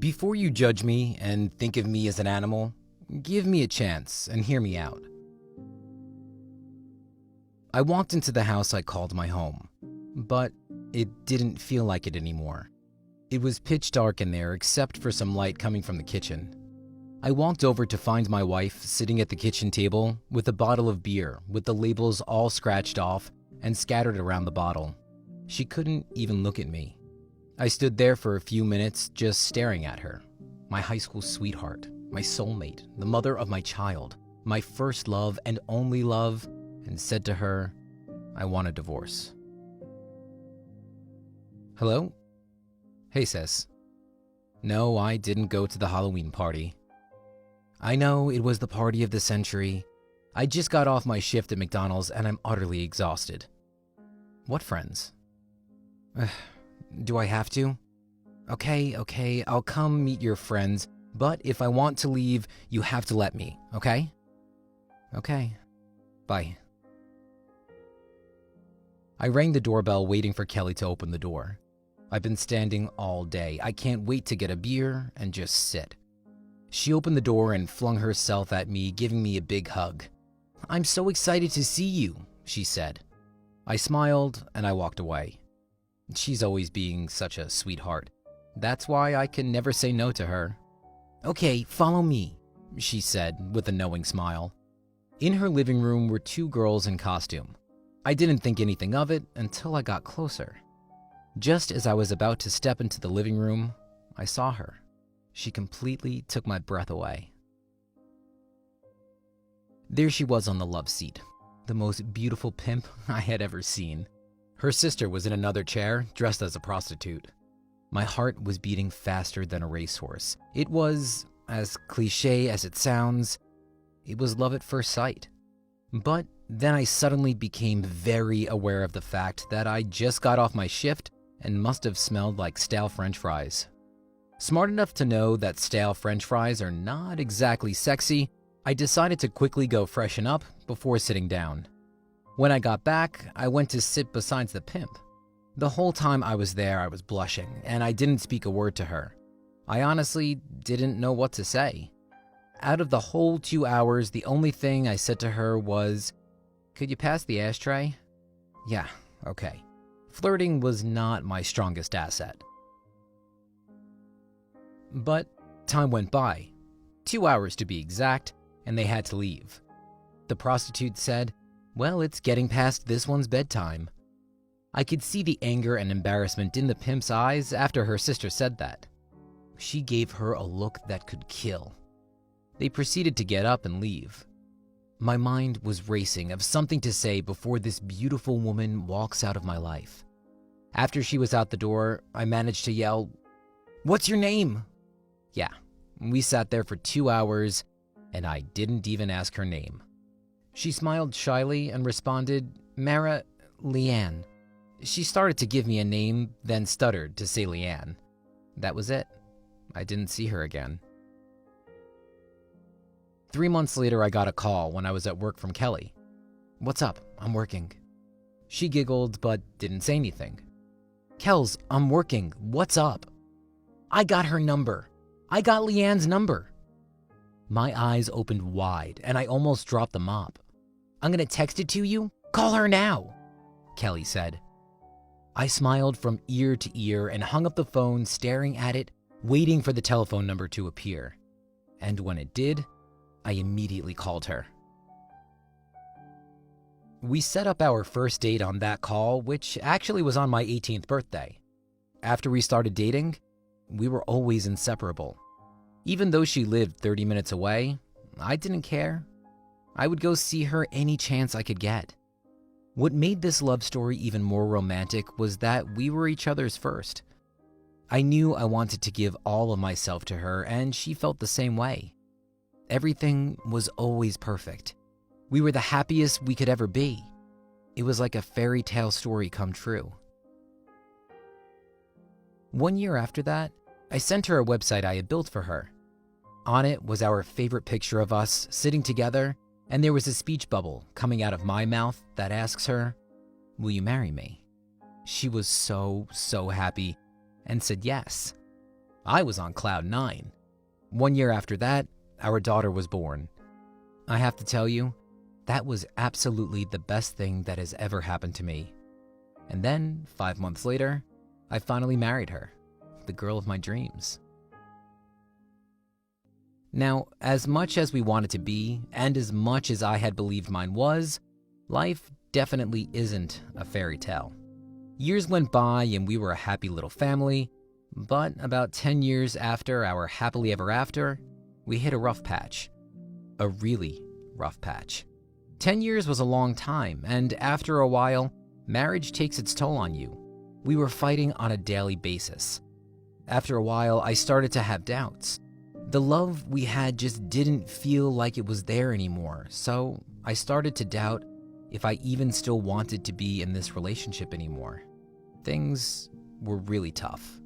Before you judge me and think of me as an animal, give me a chance and hear me out. I walked into the house I called my home, but it didn't feel like it anymore. It was pitch dark in there except for some light coming from the kitchen. I walked over to find my wife sitting at the kitchen table with a bottle of beer with the labels all scratched off and scattered around the bottle. She couldn't even look at me. I stood there for a few minutes just staring at her, my high school sweetheart, my soulmate, the mother of my child, my first love and only love, and said to her, I want a divorce. Hello? Hey, sis. No, I didn't go to the Halloween party. I know it was the party of the century. I just got off my shift at McDonald's and I'm utterly exhausted. What friends? Do I have to? Okay, I'll come meet your friends, but if I want to leave, you have to let me, okay? Okay. Bye. I rang the doorbell waiting for Kelly to open the door. I've been standing all day. I can't wait to get a beer and just sit. She opened the door and flung herself at me, giving me a big hug. I'm so excited to see you, she said. I smiled and I walked away. She's always being such a sweetheart. That's why I can never say no to her. Okay, follow me, she said with a knowing smile. In her living room were two girls in costume. I didn't think anything of it until I got closer. Just as I was about to step into the living room, I saw her. She completely took my breath away. There she was on the love seat, the most beautiful pimp I had ever seen. Her sister was in another chair, dressed as a prostitute. My heart was beating faster than a racehorse. It was, as cliché as it sounds, it was love at first sight. But then I suddenly became very aware of the fact that I just got off my shift and must have smelled like stale French fries. Smart enough to know that stale French fries are not exactly sexy, I decided to quickly go freshen up before sitting down. When I got back, I went to sit beside the pimp. The whole time I was there, I was blushing, and I didn't speak a word to her. I honestly didn't know what to say. Out of the whole 2 hours, the only thing I said to her was, "Could you pass the ashtray?" Yeah, okay. Flirting was not my strongest asset. But time went by, 2 hours to be exact, and they had to leave. The prostitute said, well, it's getting past this one's bedtime. I could see the anger and embarrassment in the pimp's eyes after her sister said that. She gave her a look that could kill. They proceeded to get up and leave. My mind was racing of something to say before this beautiful woman walks out of my life. After she was out the door, I managed to yell, "What's your name?" Yeah, we sat there for 2 hours, and I didn't even ask her name. She smiled shyly and responded, "Mara Leanne." She started to give me a name, then stuttered to say Leanne. That was it. I didn't see her again. 3 months later, I got a call when I was at work from Kelly. "What's up? I'm working." She giggled, but didn't say anything. "Kels, I'm working. What's up?" "I got her number. I got Leanne's number." My eyes opened wide, and I almost dropped the mop. "I'm gonna text it to you. Call her now," Kelly said. I smiled from ear to ear and hung up the phone, staring at it, waiting for the telephone number to appear. And when it did, I immediately called her. We set up our first date on that call, which actually was on my 18th birthday. After we started dating, we were always inseparable. Even though she lived 30 minutes away, I didn't care. I would go see her any chance I could get. What made this love story even more romantic was that we were each other's first. I knew I wanted to give all of myself to her, and she felt the same way. Everything was always perfect. We were the happiest we could ever be. It was like a fairy tale story come true. 1 year after that, I sent her a website I had built for her. On it was our favorite picture of us sitting together, and there was a speech bubble coming out of my mouth that asks her, "Will you marry me?" She was so happy and said yes. I was on cloud 9. 1 year after that, our daughter was born. I have to tell you, that was absolutely the best thing that has ever happened to me. And then, 5 months later, I finally married her, the girl of my dreams. Now, as much as we wanted to be, and as much as I had believed mine was, life definitely isn't a fairy tale. Years went by and we were a happy little family, but about 10 years after our happily ever after, we hit a rough patch. A really rough patch. 10 years was a long time, and after a while, marriage takes its toll on you. We were fighting on a daily basis. After a while, I started to have doubts. The love we had just didn't feel like it was there anymore, so I started to doubt if I even still wanted to be in this relationship anymore. Things were really tough.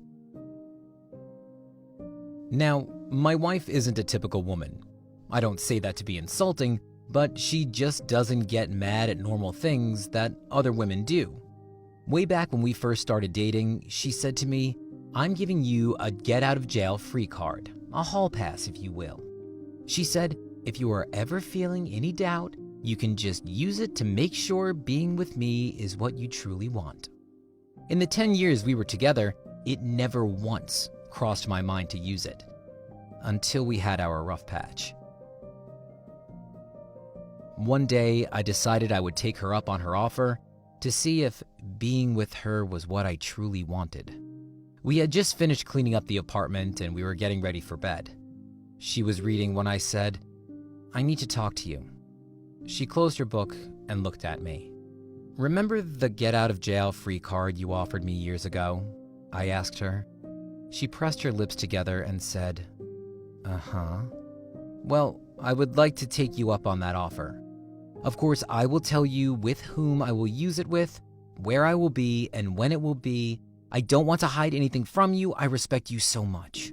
Now, my wife isn't a typical woman. I don't say that to be insulting, but she just doesn't get mad at normal things that other women do. Way back when we first started dating, she said to me, "I'm giving you a get-out-of-jail-free card, a hall pass if you will." She said, "If you are ever feeling any doubt, you can just use it to make sure being with me is what you truly want." In the 10 years we were together, it never once crossed my mind to use it. Until we had our rough patch. One day, I decided I would take her up on her offer to see if being with her was what I truly wanted. We had just finished cleaning up the apartment and we were getting ready for bed. She was reading when I said, "I need to talk to you." She closed her book and looked at me. "Remember the get-out-of-jail-free card you offered me years ago?" I asked her. She pressed her lips together and said, "Uh-huh. Well, I would like to take you up on that offer. Of course, I will tell you with whom I will use it with, where I will be, and when it will be. I don't want to hide anything from you. I respect you so much."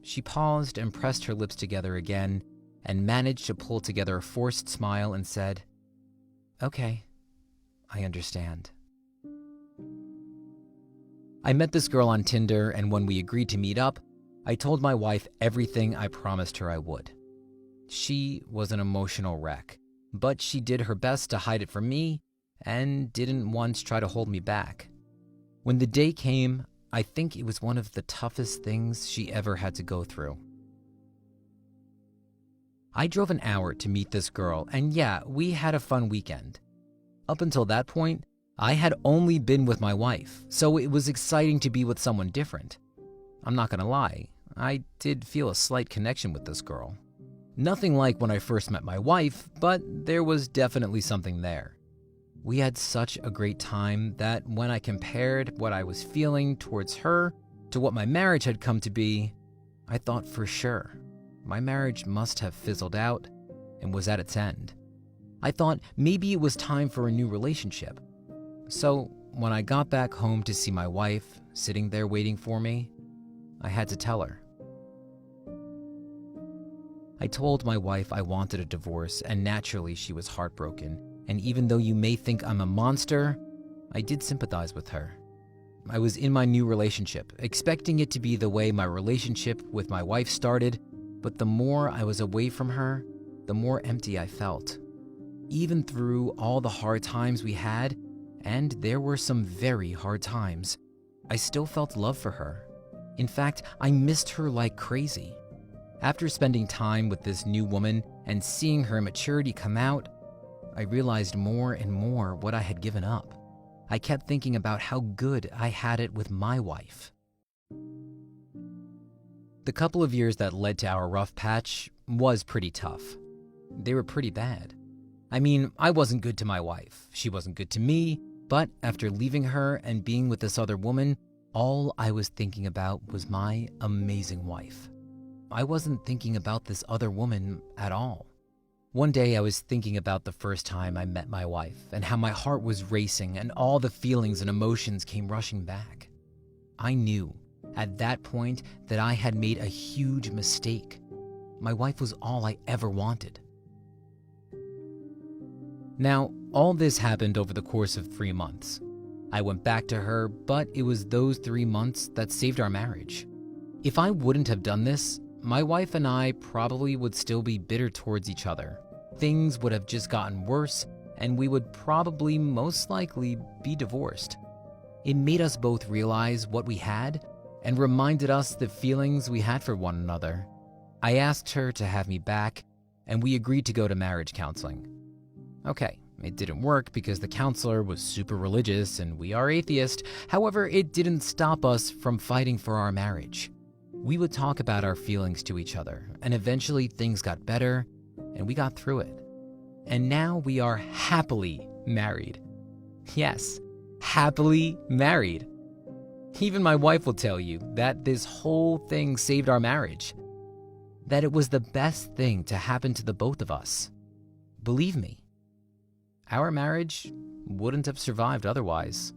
She paused and pressed her lips together again and managed to pull together a forced smile and said, "Okay, I understand." I met this girl on Tinder, and when we agreed to meet up, I told my wife everything I promised her I would. She was an emotional wreck, but she did her best to hide it from me and didn't once try to hold me back. When the day came, I think it was one of the toughest things she ever had to go through. I drove an hour to meet this girl, and yeah, we had a fun weekend. Up until that point, I had only been with my wife, so it was exciting to be with someone different. I'm not gonna lie, I did feel a slight connection with this girl. Nothing like when I first met my wife, but there was definitely something there. We had such a great time that when I compared what I was feeling towards her to what my marriage had come to be, I thought for sure my marriage must have fizzled out and was at its end. I thought maybe it was time for a new relationship. So when I got back home to see my wife sitting there waiting for me, I had to tell her. I told my wife I wanted a divorce, and naturally she was heartbroken. And even though you may think I'm a monster, I did sympathize with her. I was in my new relationship, expecting it to be the way my relationship with my wife started, but the more I was away from her, the more empty I felt. Even through all the hard times we had, and there were some very hard times, I still felt love for her. In fact, I missed her like crazy. After spending time with this new woman and seeing her maturity come out, I realized more and more what I had given up. I kept thinking about how good I had it with my wife. The couple of years that led to our rough patch was pretty tough. They were pretty bad. I mean, I wasn't good to my wife. She wasn't good to me, but after leaving her and being with this other woman, all I was thinking about was my amazing wife. I wasn't thinking about this other woman at all. One day I was thinking about the first time I met my wife and how my heart was racing and all the feelings and emotions came rushing back. I knew at that point that I had made a huge mistake. My wife was all I ever wanted. Now, all this happened over the course of 3 months. I went back to her, but it was those 3 months that saved our marriage. If I wouldn't have done this, my wife and I probably would still be bitter towards each other. Things would have just gotten worse, and we would probably most likely be divorced. It made us both realize what we had and reminded us the feelings we had for one another. I asked her to have me back, and we agreed to go to marriage counseling. Okay, it didn't work because the counselor was super religious and we are atheist. However, it didn't stop us from fighting for our marriage. We would talk about our feelings to each other, and eventually things got better, and we got through it. And now we are happily married. Yes, happily married. Even my wife will tell you that this whole thing saved our marriage. That it was the best thing to happen to the both of us. Believe me, our marriage wouldn't have survived otherwise.